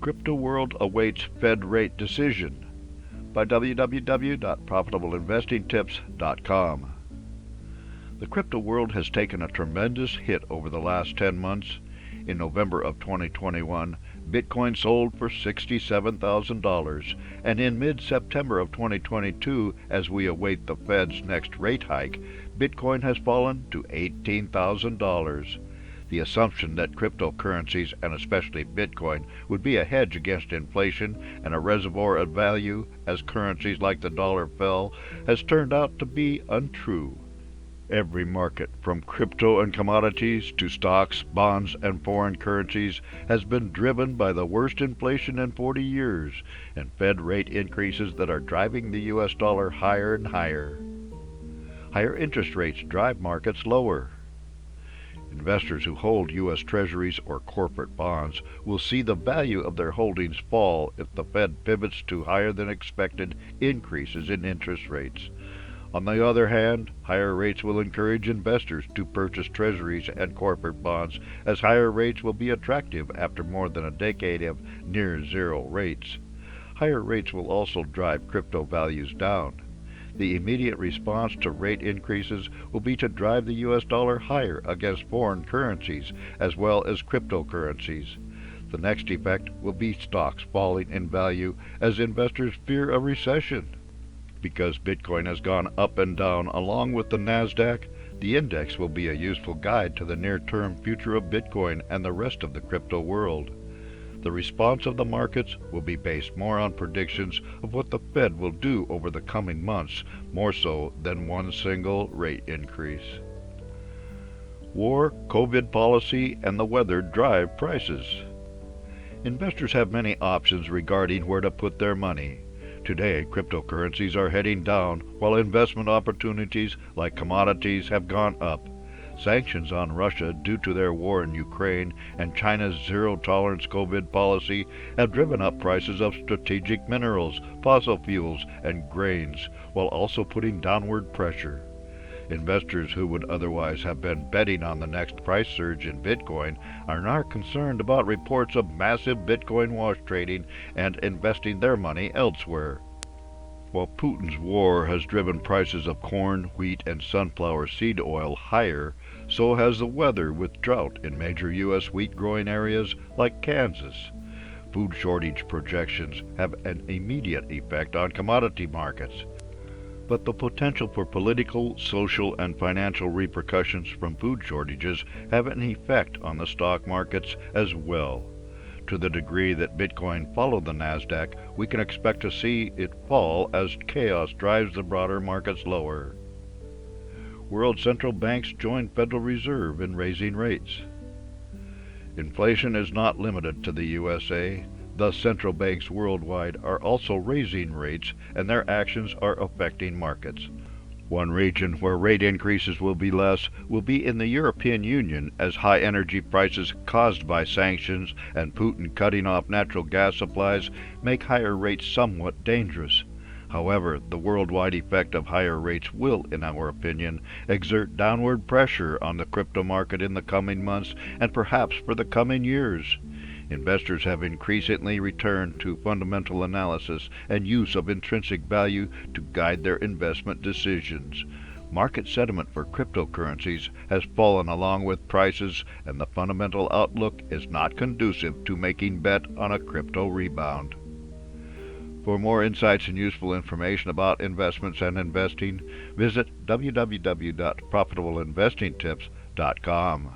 Crypto world awaits Fed rate decision by www.profitableinvestingtips.com. The crypto world has taken a tremendous hit over the last 10 months. In November of 2021, Bitcoin sold for $67,000, and in mid-September of 2022, as we await the Fed's next rate hike, Bitcoin has fallen to $18,000. The assumption that cryptocurrencies, and especially Bitcoin, would be a hedge against inflation and a reservoir of value as currencies like the dollar fell, has turned out to be untrue. Every market, from crypto and commodities to stocks, bonds, and foreign currencies, has been driven by the worst inflation in 40 years and Fed rate increases that are driving the US dollar higher and higher. Higher interest rates drive markets lower. Investors who hold U.S. Treasuries or corporate bonds will see the value of their holdings fall if the Fed pivots to higher than expected increases in interest rates. On the other hand, higher rates will encourage investors to purchase Treasuries and corporate bonds, as higher rates will be attractive after more than a decade of near zero rates. Higher rates will also drive crypto values down. The immediate response to rate increases will be to drive the US dollar higher against foreign currencies as well as cryptocurrencies. The next effect will be stocks falling in value as investors fear a recession. Because Bitcoin has gone up and down along with the Nasdaq, the index will be a useful guide to the near-term future of Bitcoin and the rest of the crypto world. The response of the markets will be based more on predictions of what the Fed will do over the coming months, more so than one single rate increase. War, COVID policy, and the weather drive prices. Investors have many options regarding where to put their money. Today, cryptocurrencies are heading down, while investment opportunities like commodities have gone up. Sanctions on Russia due to their war in Ukraine and China's zero-tolerance COVID policy have driven up prices of strategic minerals, fossil fuels, and grains, while also putting downward pressure. Investors who would otherwise have been betting on the next price surge in Bitcoin are now concerned about reports of massive Bitcoin wash trading and investing their money elsewhere. While Putin's war has driven prices of corn, wheat, and sunflower seed oil higher, so has the weather with drought in major U.S. wheat-growing areas like Kansas. Food shortage projections have an immediate effect on commodity markets. But the potential for political, social, and financial repercussions from food shortages have an effect on the stock markets as well. To the degree that Bitcoin followed the Nasdaq, we can expect to see it fall as chaos drives the broader markets lower. World central banks join Federal Reserve in raising rates. Inflation is not limited to the USA. Thus, central banks worldwide are also raising rates, and their actions are affecting markets. One region where rate increases will be less will be in the European Union, as high energy prices caused by sanctions and Putin cutting off natural gas supplies make higher rates somewhat dangerous. However, the worldwide effect of higher rates will, in our opinion, exert downward pressure on the crypto market in the coming months and perhaps for the coming years. Investors have increasingly returned to fundamental analysis and use of intrinsic value to guide their investment decisions. Market sentiment for cryptocurrencies has fallen along with prices, and the fundamental outlook is not conducive to making bet on a crypto rebound. For more insights and useful information about investments and investing, visit www.profitableinvestingtips.com.